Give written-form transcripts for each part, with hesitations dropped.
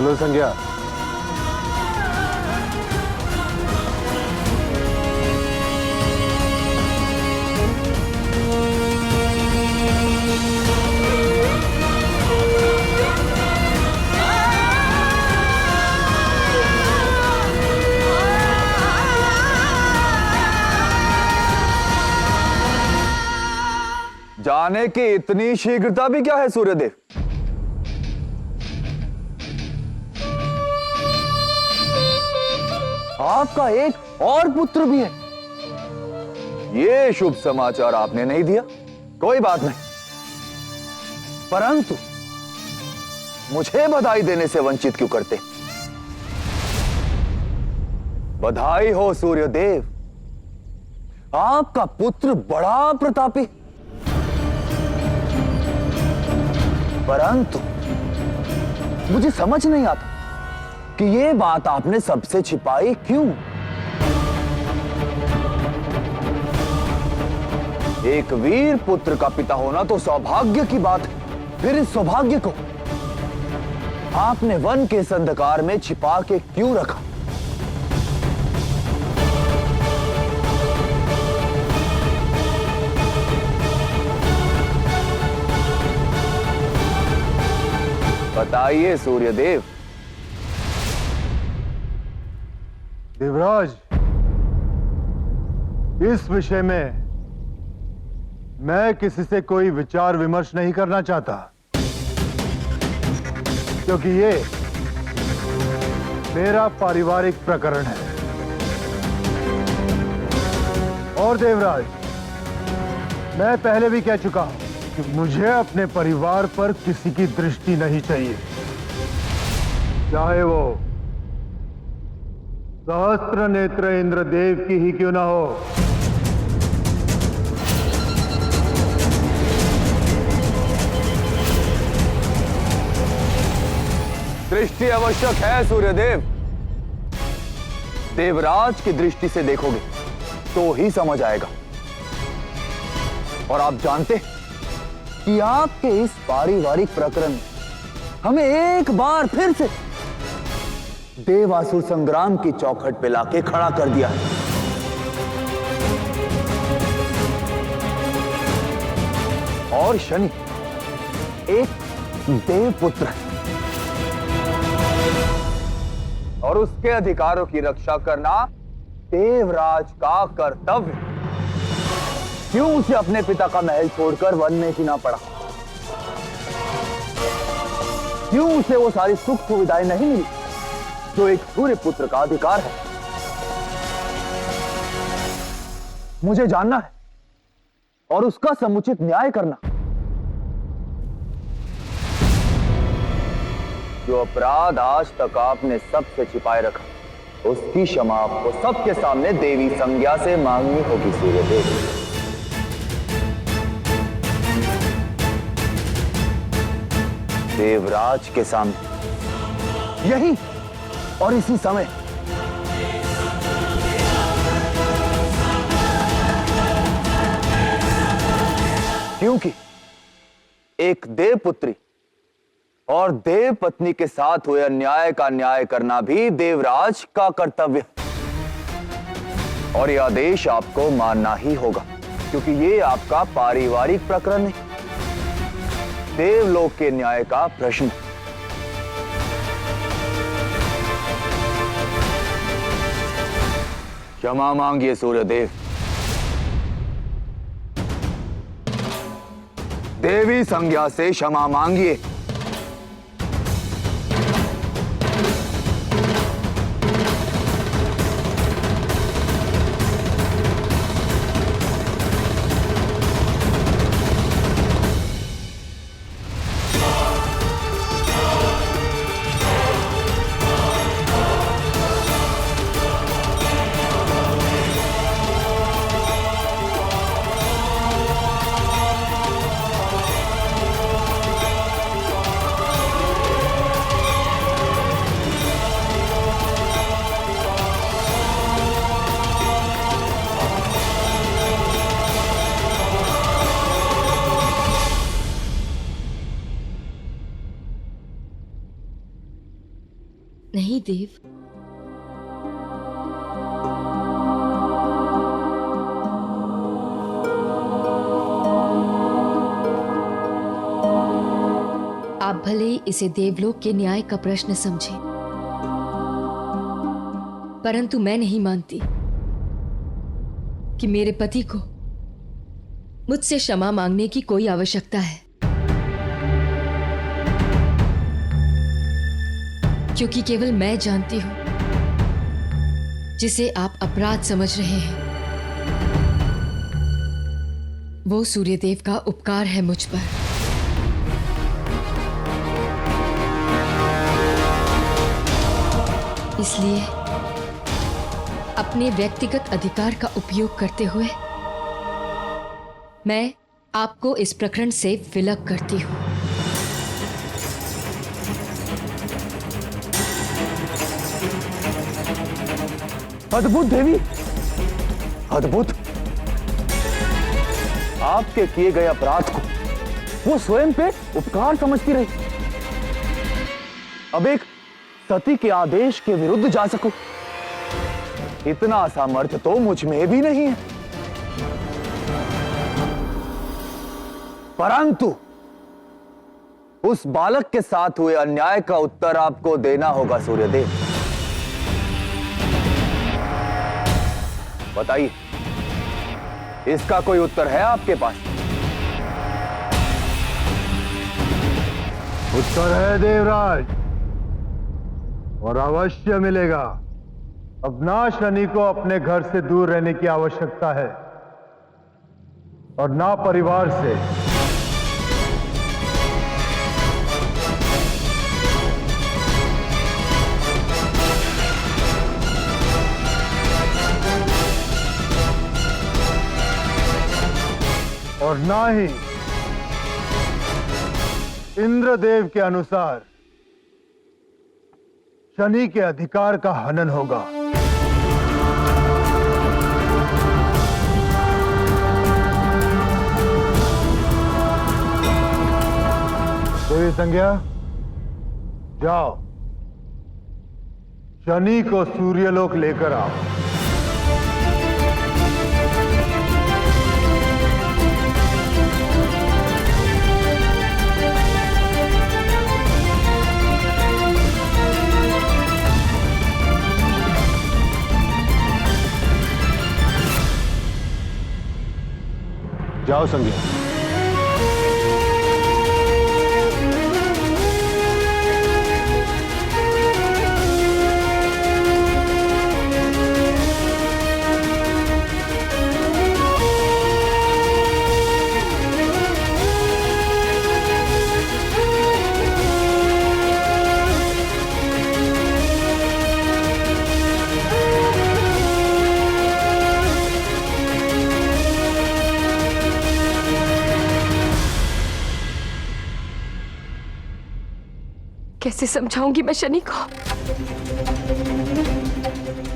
चलो संज्ञा। जाने की इतनी शीघ्रता भी क्या है सूर्यदेव? आपका एक और पुत्र भी है। ये शुभ समाचार आपने नहीं दिया। कोई बात नहीं, परंतु मुझे बधाई देने से वंचित क्यों करते? बधाई हो सूर्यदेव, आपका पुत्र बड़ा प्रतापी। परंतु मुझे समझ नहीं आता कि यह बात आपने सबसे छिपाई क्यों? एक वीर पुत्र का पिता होना तो सौभाग्य की बात है, फिर इस सौभाग्य को आपने वन के इस अंधकार में छिपा के क्यों रखा? बताइए सूर्यदेव। देवराज, इस विषय में मैं किसी से कोई विचार विमर्श नहीं करना चाहता, क्योंकि ये मेरा पारिवारिक प्रकरण है। और देवराज, मैं पहले भी कह चुका हूं कि मुझे अपने परिवार पर किसी की दृष्टि नहीं चाहिए, चाहे वो सहस्त्र नेत्र इंद्रदेव की ही क्यों ना हो। दृष्टि आवश्यक है सूर्यदेव। देवराज की दृष्टि से देखोगे तो ही समझ आएगा। और आप जानते कि आपके इस पारिवारिक प्रकरण में हमें एक बार फिर से देवासुर संग्राम की चौखट पे लाके खड़ा कर दिया है। और शनि एक देवपुत्र है और उसके अधिकारों की रक्षा करना देवराज का कर्तव्य। क्यों उसे अपने पिता का महल छोड़कर वन में जीना पड़ा? क्यों उसे वो सारी सुख सुविधाएं नहीं मिली जो एक सूर्य पुत्र का अधिकार है? मुझे जानना है और उसका समुचित न्याय करना। जो अपराध आज तक आपने सबसे छिपाए रखा, उसकी क्षमा आपको सबके सामने देवी संज्ञा से मांगनी होगी सूर्यदेव। देवराज के सामने, यही और इसी समय। क्योंकि एक देवपुत्री और देव पत्नी के साथ हुए अन्याय का न्याय करना भी देवराज का कर्तव्य है। और यह आदेश आपको मानना ही होगा, क्योंकि ये आपका पारिवारिक प्रकरण है, देवलोक के न्याय का प्रश्न। क्षमा मांगिए सूर्यदेव। देवी संज्ञा से क्षमा मांगिए। नहीं देव। आप भले ही इसे देवलोक के न्याय का प्रश्न समझें, परंतु मैं नहीं मानती कि मेरे पति को मुझसे क्षमा मांगने की कोई आवश्यकता है, क्योंकि केवल मैं जानती हूं जिसे आप अपराध समझ रहे हैं वो सूर्यदेव का उपकार है मुझ पर। इसलिए अपने व्यक्तिगत अधिकार का उपयोग करते हुए मैं आपको इस प्रकरण से विलग करती हूं। अद्भुत देवी, अद्भुत। आपके किए गए अपराध को वो स्वयं पे उपकार समझती रही। अब एक सती के आदेश के विरुद्ध जा सकूं, इतना सामर्थ्य तो मुझ में भी नहीं है। परंतु उस बालक के साथ हुए अन्याय का उत्तर आपको देना होगा सूर्यदेव। बताइए, इसका कोई उत्तर है आपके पास? उत्तर है देवराज, और अवश्य मिलेगा। अब ना शनि को अपने घर से दूर रहने की आवश्यकता है और ना परिवार से। और ना ही इंद्रदेव के अनुसार शनि के अधिकार का हनन होगा। देवी संज्ञा, जाओ शनि को सूर्यलोक लेकर आओ। जाओ संज्ञा। कैसे समझाऊंगी मैं शनि को?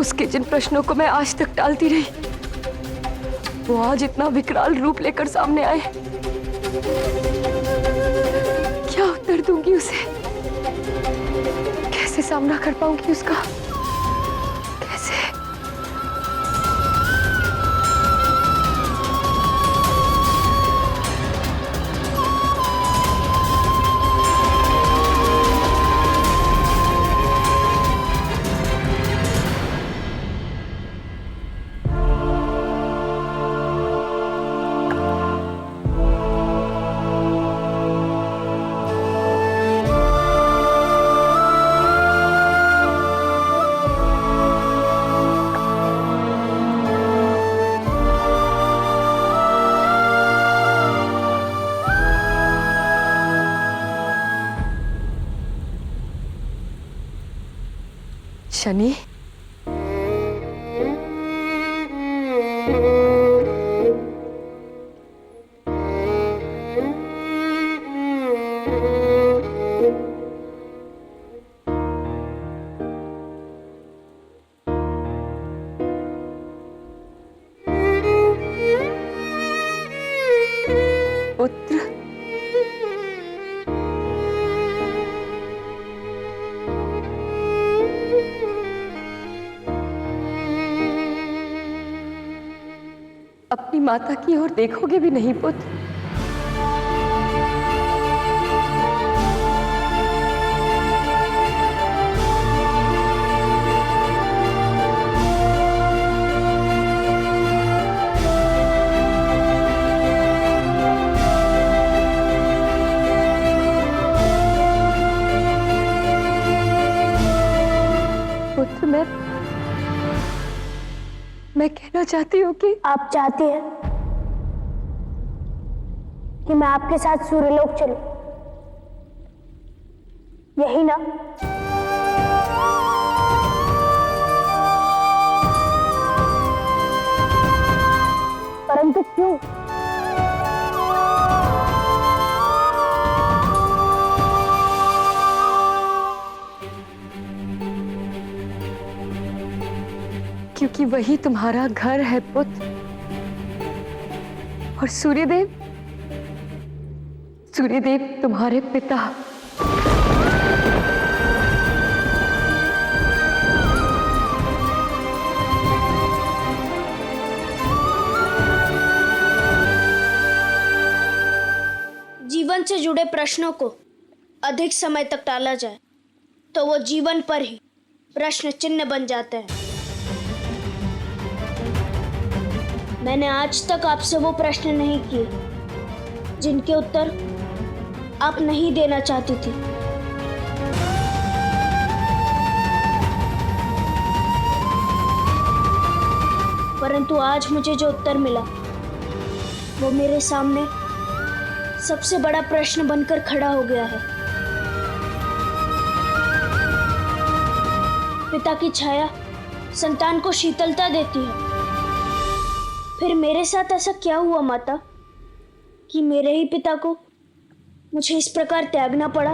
उसके जिन प्रश्नों को मैं आज तक टालती रही, वो आज इतना विकराल रूप लेकर सामने आए। क्या उत्तर दूंगी उसे? कैसे सामना कर पाऊंगी उसका? कैसे? शनि, पुत्र, माता की ओर देखोगे भी नहीं पुत्र। पुत्र, मैं कहना चाहती हूँ कि आप चाहती हैं कि मैं आपके साथ सूर्यलोक चलूं, यही ना? परंतु क्यों? क्योंकि वही तुम्हारा घर है पुत्र। और सूर्यदेव तुम्हारे पिता। जीवन से जुड़े प्रश्नों को अधिक समय तक टाला जाए तो वो जीवन पर ही प्रश्न चिन्ह बन जाते हैं। मैंने आज तक आपसे वो प्रश्न नहीं किए जिनके उत्तर आप नहीं देना चाहती थी। परंतु आज मुझे जो उत्तर मिला वो मेरे सामने सबसे बड़ा प्रश्न बनकर खड़ा हो गया है। पिता की छाया संतान को शीतलता देती है, फिर मेरे साथ ऐसा क्या हुआ माता कि मेरे ही पिता को मुझे इस प्रकार त्यागना पड़ा?